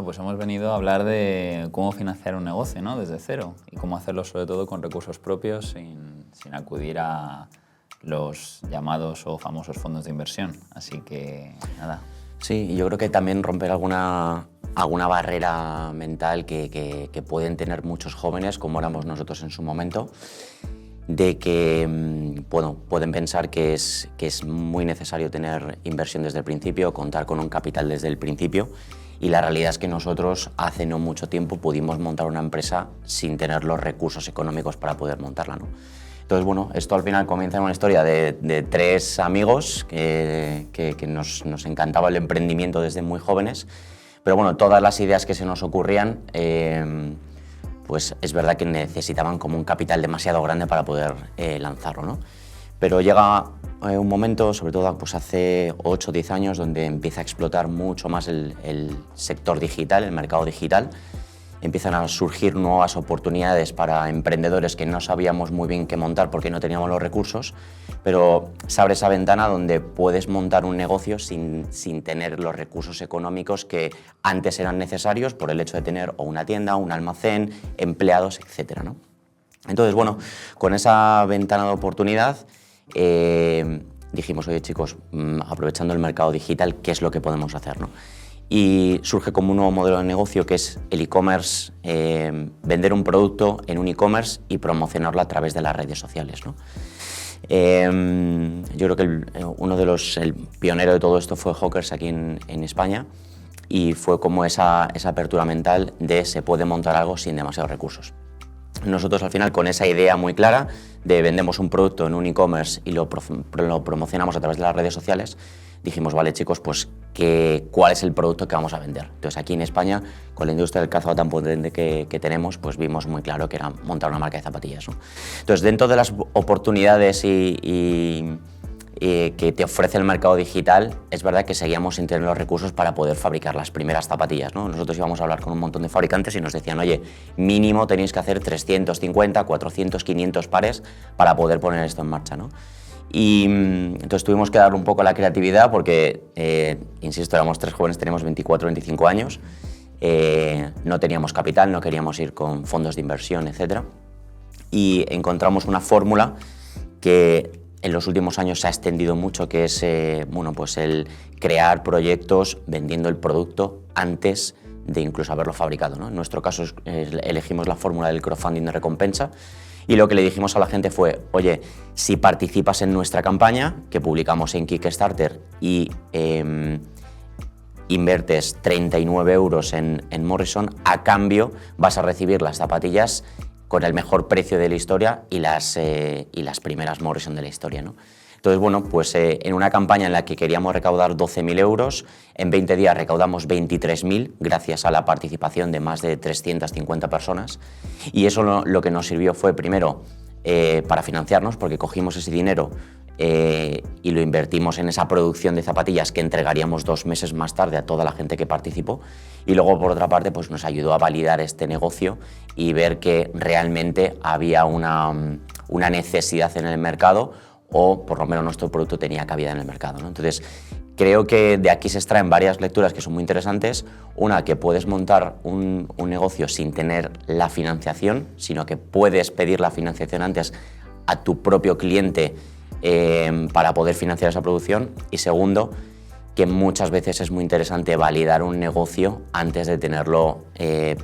pues hemos venido a hablar de cómo financiar un negocio, ¿no? Desde cero y cómo hacerlo sobre todo con recursos propios sin acudir a los llamados o famosos fondos de inversión. Así que nada. Sí, yo creo que también romper alguna barrera mental que pueden tener muchos jóvenes, como éramos nosotros en su momento, de que bueno, pueden pensar que es muy necesario tener inversión desde el principio, contar con un capital desde el principio, y la realidad es que nosotros hace no mucho tiempo pudimos montar una empresa sin tener los recursos económicos para poder montarla, ¿no? Entonces, bueno, esto al final comienza en una historia de tres amigos que nos encantaba el emprendimiento desde muy jóvenes, pero bueno, todas las ideas que se nos ocurrían, pues es verdad que necesitaban como un capital demasiado grande para poder lanzarlo, ¿no? Pero llega un momento, sobre todo pues hace 8 o 10 años, donde empieza a explotar mucho más el sector digital, el mercado digital. Empiezan a surgir nuevas oportunidades para emprendedores que no sabíamos muy bien qué montar porque no teníamos los recursos, pero se abre esa ventana donde puedes montar un negocio sin tener los recursos económicos que antes eran necesarios por el hecho de tener o una tienda, un almacén, empleados, etcétera, ¿no? Entonces, bueno, con esa ventana de oportunidad dijimos, oye chicos, aprovechando el mercado digital, ¿qué es lo que podemos hacer, ¿no? Y surge como un nuevo modelo de negocio que es el e-commerce, vender un producto en un e-commerce y promocionarlo a través de las redes sociales, ¿no? Yo creo que el pionero de todo esto fue Hawkers aquí en España, y fue como esa apertura mental de se puede montar algo sin demasiados recursos. Nosotros al final, con esa idea muy clara de vendemos un producto en un e-commerce y lo promocionamos a través de las redes sociales, dijimos, vale chicos, pues ¿cuál es el producto que vamos a vender? Entonces aquí en España, con la industria del calzado tan potente que tenemos, pues vimos muy claro que era montar una marca de zapatillas, ¿no? Entonces, dentro de las oportunidades que te ofrece el mercado digital, es verdad que seguíamos sin tener los recursos para poder fabricar las primeras zapatillas, ¿no? Nosotros íbamos a hablar con un montón de fabricantes y nos decían, oye, mínimo tenéis que hacer 350, 400, 500 pares para poder poner esto en marcha, ¿no? Y entonces tuvimos que dar un poco a la creatividad porque, insisto, éramos tres jóvenes, teníamos 24, 25 años, no teníamos capital, no queríamos ir con fondos de inversión, etc. Y encontramos una fórmula que en los últimos años se ha extendido mucho, que es bueno, pues el crear proyectos vendiendo el producto antes de incluso haberlo fabricado, ¿no? En nuestro caso elegimos la fórmula del crowdfunding de recompensa, y lo que le dijimos a la gente fue, oye, si participas en nuestra campaña, que publicamos en Kickstarter, y invertes 39 euros en Morrison, a cambio vas a recibir las zapatillas con el mejor precio de la historia y las primeras Morrison de la historia, ¿no? Entonces, bueno, pues en una campaña en la que queríamos recaudar 12.000 euros, en 20 días recaudamos 23.000 gracias a la participación de más de 350 personas, y eso lo que nos sirvió fue, primero, para financiarnos, porque cogimos ese dinero y lo invertimos en esa producción de zapatillas que entregaríamos 2 meses más tarde a toda la gente que participó, y luego, por otra parte, pues nos ayudó a validar este negocio y ver que realmente había una necesidad en el mercado, o por lo menos nuestro producto tenía cabida en el mercado, ¿no? Entonces, creo que de aquí se extraen varias lecturas que son muy interesantes. Una, que puedes montar un negocio sin tener la financiación, sino que puedes pedir la financiación antes a tu propio cliente para poder financiar esa producción. Y segundo, que muchas veces es muy interesante validar un negocio antes de tenerlo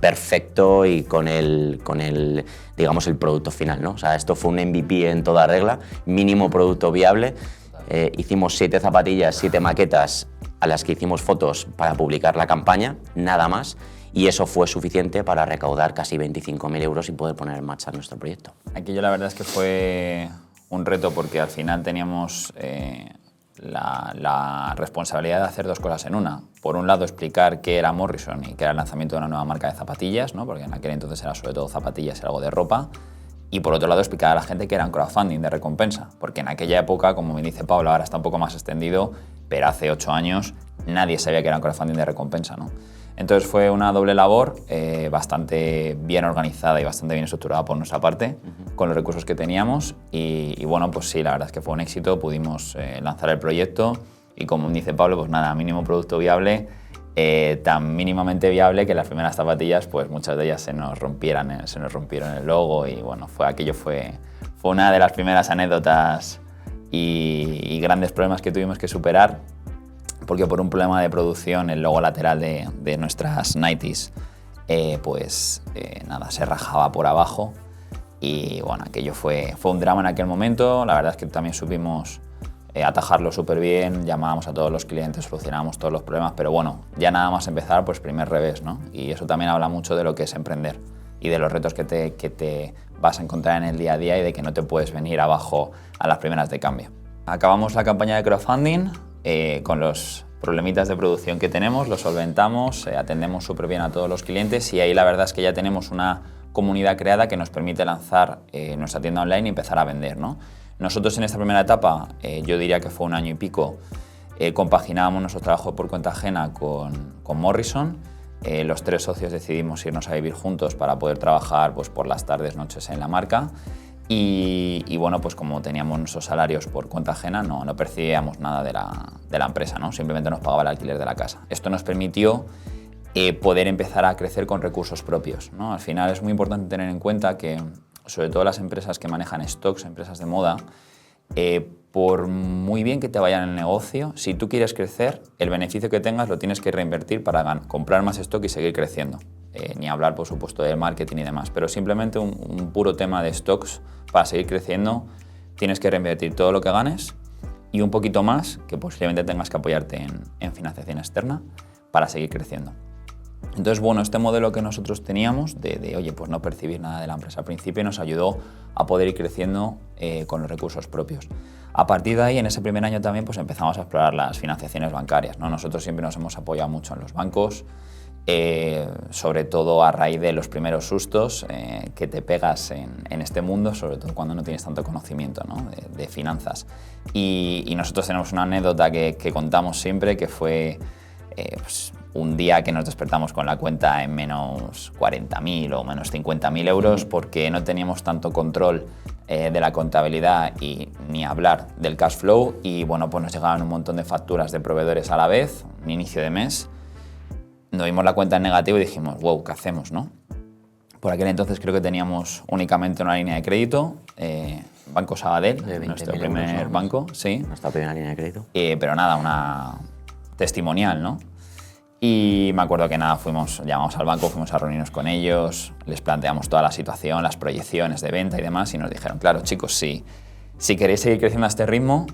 perfecto y con el, digamos, el producto final, ¿no? O sea, esto fue un MVP en toda regla, mínimo producto viable. Hicimos 7 zapatillas, 7 maquetas a las que hicimos fotos para publicar la campaña, nada más, y eso fue suficiente para recaudar casi 25.000 euros y poder poner en marcha nuestro proyecto. Aquí yo la verdad es que fue un reto porque al final teníamos la responsabilidad de hacer 2 cosas en una. Por un lado, explicar qué era Morrison y qué era el lanzamiento de una nueva marca de zapatillas, ¿no? Porque en aquel entonces era sobre todo zapatillas y algo de ropa. Y por otro lado, explicar a la gente que era un crowdfunding de recompensa, porque en aquella época, como me dice Pablo, ahora está un poco más extendido, pero hace 8 años nadie sabía que era un crowdfunding de recompensa, ¿no? Entonces fue una doble labor bastante bien organizada y bastante bien estructurada por nuestra parte, con los recursos que teníamos, y bueno, pues sí, la verdad es que fue un éxito, pudimos lanzar el proyecto y, como dice Pablo, pues nada, mínimo producto viable tan mínimamente viable que las primeras zapatillas, pues muchas de ellas se nos rompieron el logo y bueno, aquello fue una de las primeras anécdotas y grandes problemas que tuvimos que superar, porque por un problema de producción el logo lateral de nuestras Nighties nada, se rajaba por abajo y bueno, aquello fue un drama en aquel momento. La verdad es que también supimos atajarlo súper bien, llamábamos a todos los clientes, solucionábamos todos los problemas, pero bueno, ya nada más empezar, pues primer revés, ¿no? Y eso también habla mucho de lo que es emprender y de los retos que te vas a encontrar en el día a día y de que no te puedes venir abajo a las primeras de cambio. Acabamos la campaña de crowdfunding con los problemitas de producción que tenemos, los solventamos, atendemos súper bien a todos los clientes y ahí la verdad es que ya tenemos una comunidad creada que nos permite lanzar nuestra tienda online y empezar a vender, ¿no? Nosotros en esta primera etapa, yo diría que fue 1 año y pico, compaginábamos nuestro trabajo por cuenta ajena con Morrison. Los 3 socios decidimos irnos a vivir juntos para poder trabajar pues, por las tardes, noches en la marca. Y bueno, pues como teníamos nuestros salarios por cuenta ajena, no percibíamos nada de la empresa, ¿no? Simplemente nos pagaba el alquiler de la casa. Esto nos permitió poder empezar a crecer con recursos propios, ¿no? Al final es muy importante tener en cuenta que, sobre todo las empresas que manejan stocks, empresas de moda, por muy bien que te vaya en el negocio, si tú quieres crecer, el beneficio que tengas lo tienes que reinvertir para comprar más stock y seguir creciendo. Ni hablar, por supuesto, de marketing y demás, pero simplemente un puro tema de stocks para seguir creciendo, tienes que reinvertir todo lo que ganes y un poquito más que posiblemente tengas que apoyarte en financiación externa para seguir creciendo. Entonces, bueno, este modelo que nosotros teníamos oye, pues no percibir nada de la empresa al principio nos ayudó a poder ir creciendo con los recursos propios. A partir de ahí, en ese primer año también, pues empezamos a explorar las financiaciones bancarias, ¿no? Nosotros siempre nos hemos apoyado mucho en los bancos, sobre todo a raíz de los primeros sustos que te pegas en este mundo, sobre todo cuando no tienes tanto conocimiento, ¿no? de finanzas. Y nosotros tenemos una anécdota que contamos siempre, que fue pues, un día que nos despertamos con la cuenta en menos 40.000 o menos 50.000 euros porque no teníamos tanto control de la contabilidad y ni hablar del cash flow y bueno, pues nos llegaban un montón de facturas de proveedores a la vez, un inicio de mes. Nos vimos la cuenta en negativo y dijimos, wow, ¿qué hacemos, no? Por aquel entonces creo que teníamos únicamente una línea de crédito, Banco Sabadell, nuestro primer banco, sí. Nuestra primera línea de crédito. Pero nada, una testimonial, ¿no? Y me acuerdo que nada, llamamos al banco, fuimos a reunirnos con ellos, les planteamos toda la situación, las proyecciones de venta y demás, y nos dijeron, claro, chicos, si queréis seguir creciendo a este ritmo,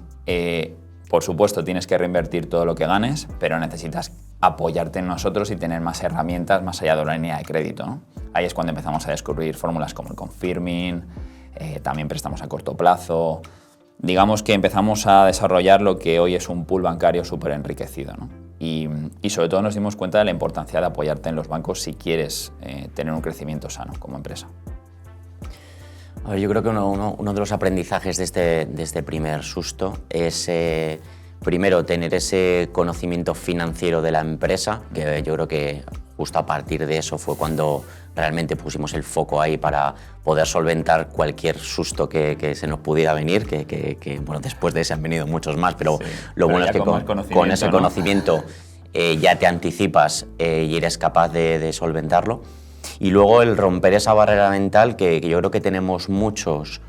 por supuesto tienes que reinvertir todo lo que ganes, pero necesitas apoyarte en nosotros y tener más herramientas más allá de la línea de crédito, ¿no? Ahí es cuando empezamos a descubrir fórmulas como el confirming, también préstamos a corto plazo. Digamos que empezamos a desarrollar lo que hoy es un pool bancario súper enriquecido, ¿no? Y sobre todo nos dimos cuenta de la importancia de apoyarte en los bancos si quieres tener un crecimiento sano como empresa. A ver, yo creo que uno de los aprendizajes de este primer susto es, primero, tener ese conocimiento financiero de la empresa, que yo creo que justo a partir de eso fue cuando realmente pusimos el foco ahí para poder solventar cualquier susto que se nos pudiera venir, que bueno, después de ese han venido muchos más, pero sí, lo bueno es que con ese conocimiento ya te anticipas y eres capaz de solventarlo. Y luego el romper esa barrera mental que yo creo que tenemos muchos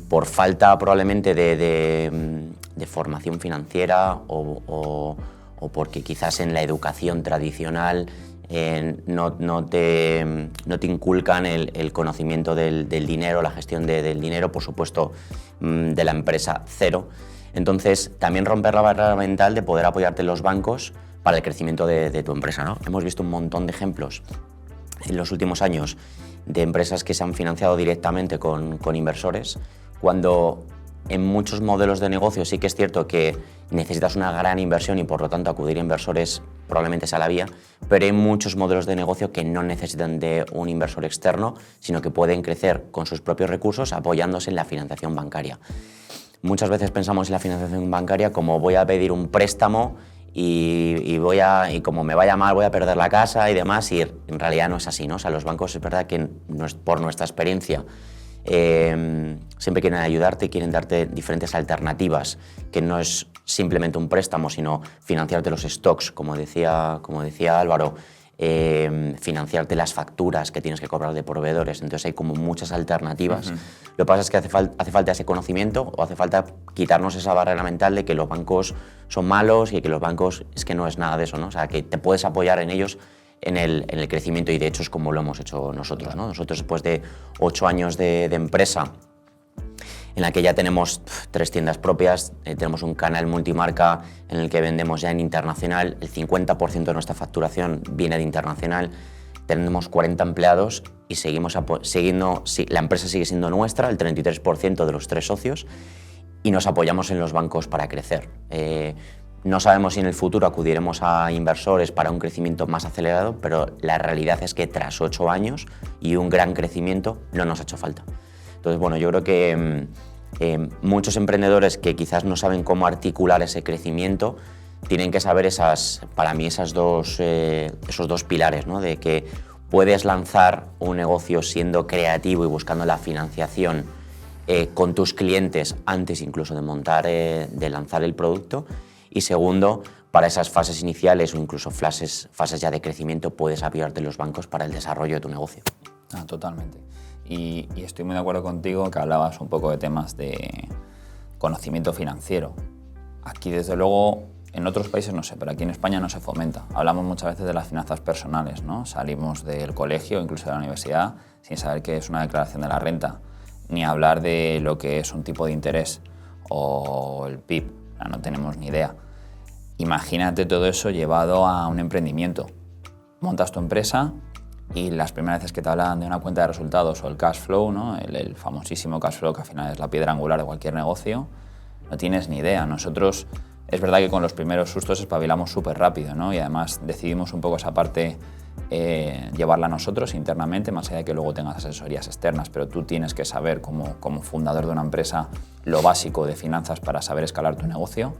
por falta probablemente de formación financiera o porque quizás en la educación tradicional no te inculcan el conocimiento del dinero, la gestión del dinero, por supuesto, de la empresa cero. Entonces, también romper la barrera mental de poder apoyarte en los bancos para el crecimiento de tu empresa, ¿no? Hemos visto un montón de ejemplos en los últimos años de empresas que se han financiado directamente con inversores, cuando en muchos modelos de negocio sí que es cierto que necesitas una gran inversión y por lo tanto acudir a inversores probablemente sea la vía, pero hay muchos modelos de negocio que no necesitan de un inversor externo, sino que pueden crecer con sus propios recursos apoyándose en la financiación bancaria. Muchas veces pensamos en la financiación bancaria como voy a pedir un préstamo y como me vaya mal voy a perder la casa y demás, y en realidad no es así, ¿no? O sea, los bancos es verdad que por nuestra experiencia siempre quieren ayudarte, quieren darte diferentes alternativas, que no es simplemente un préstamo, sino financiarte los stocks, como decía Álvaro, financiarte las facturas que tienes que cobrar de proveedores. Entonces hay como muchas alternativas. Lo que pasa es que hace falta ese conocimiento, o hace falta quitarnos esa barrera mental de que los bancos son malos y que los bancos es que no es nada de eso, ¿no? O sea, que te puedes apoyar en ellos en el crecimiento, y de hecho es como lo hemos hecho nosotros, ¿no? Nosotros, después de 8 años de empresa, en la que ya tenemos 3 tiendas propias, tenemos un canal multimarca en el que vendemos ya en internacional, el 50% de nuestra facturación viene de internacional, tenemos 40 empleados y la empresa sigue siendo nuestra, el 33% de los 3 socios, y nos apoyamos en los bancos para crecer. No sabemos si en el futuro acudiremos a inversores para un crecimiento más acelerado, pero la realidad es que tras 8 años y un gran crecimiento no nos ha hecho falta. Entonces, bueno, yo creo que muchos emprendedores que quizás no saben cómo articular ese crecimiento tienen que saber para mí esos dos pilares, ¿no? De que puedes lanzar un negocio siendo creativo y buscando la financiación con tus clientes antes incluso de lanzar el producto. Y segundo, para esas fases iniciales o incluso fases ya de crecimiento, puedes apoyarte en los bancos para el desarrollo de tu negocio. Totalmente. Y estoy muy de acuerdo contigo que hablabas un poco de temas de conocimiento financiero. Aquí, desde luego, en otros países no sé, pero aquí en España no se fomenta. Hablamos muchas veces de las finanzas personales, ¿no? Salimos del colegio, incluso de la universidad, sin saber qué es una declaración de la renta, ni hablar de lo que es un tipo de interés o el PIB. No tenemos ni idea. Imagínate todo eso llevado a un emprendimiento. Montas tu empresa y las primeras veces que te hablan de una cuenta de resultados o el cash flow, ¿no? el famosísimo cash flow, que al final es la piedra angular de cualquier negocio, no tienes ni idea. Nosotros, es verdad que con los primeros sustos espabilamos súper rápido, ¿no? Y además decidimos un poco esa parte llevarla nosotros internamente, más allá de que luego tengas asesorías externas, pero tú tienes que saber como fundador de una empresa lo básico de finanzas para saber escalar tu negocio.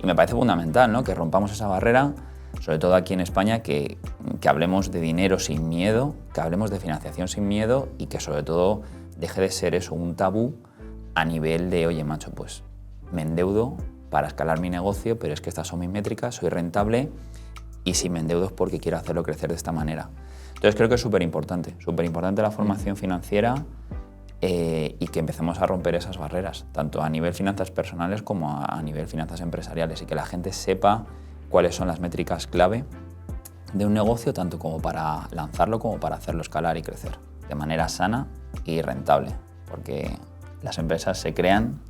Y me parece fundamental, ¿no? Que rompamos esa barrera, sobre todo aquí en España, que hablemos de dinero sin miedo, que hablemos de financiación sin miedo y que sobre todo deje de ser eso un tabú a nivel de, oye macho, pues me endeudo para escalar mi negocio, pero es que estas son mis métricas, soy rentable y si me endeudo es porque quiero hacerlo crecer de esta manera. Entonces creo que es súper importante la formación financiera y que empecemos a romper esas barreras, tanto a nivel finanzas personales como a nivel finanzas empresariales, y que la gente sepa cuáles son las métricas clave de un negocio, tanto como para lanzarlo como para hacerlo escalar y crecer de manera sana y rentable, porque las empresas se crean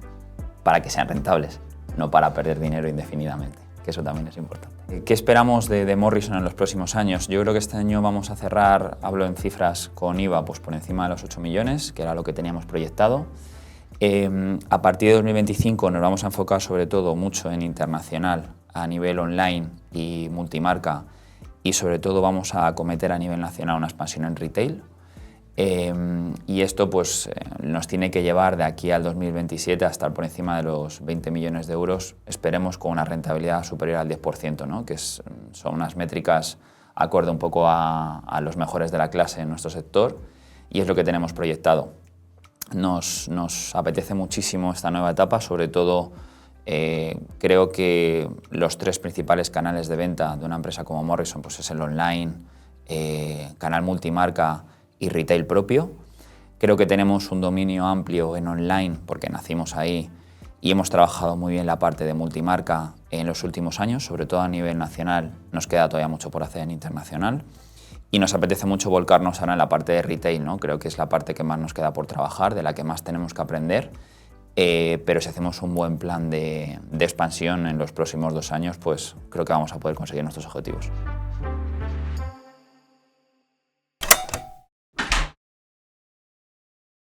para que sean rentables, no para perder dinero indefinidamente, que eso también es importante. ¿Qué esperamos de Morrison en los próximos años? Yo creo que este año vamos a cerrar, hablo en cifras con IVA, pues por encima de los 8 millones, que era lo que teníamos proyectado. A partir de 2025 nos vamos a enfocar sobre todo mucho en internacional, a nivel online y multimarca, y sobre todo vamos a acometer a nivel nacional una expansión en retail. Y esto pues, nos tiene que llevar de aquí al 2027 a estar por encima de los 20 millones de euros, esperemos con una rentabilidad superior al 10%, ¿no? Que son unas métricas acorde un poco a los mejores de la clase en nuestro sector, y es lo que tenemos proyectado. Nos apetece muchísimo esta nueva etapa, sobre todo creo que los 3 principales canales de venta de una empresa como Morrison pues es el online, canal multimarca y retail propio. Creo que tenemos un dominio amplio en online porque nacimos ahí y hemos trabajado muy bien la parte de multimarca en los últimos años, sobre todo a nivel nacional. Nos queda todavía mucho por hacer en internacional y nos apetece mucho volcarnos ahora en la parte de retail, ¿no? Creo que es la parte que más nos queda por trabajar, de la que más tenemos que aprender, pero si hacemos un buen plan de expansión en los próximos 2 años, pues creo que vamos a poder conseguir nuestros objetivos.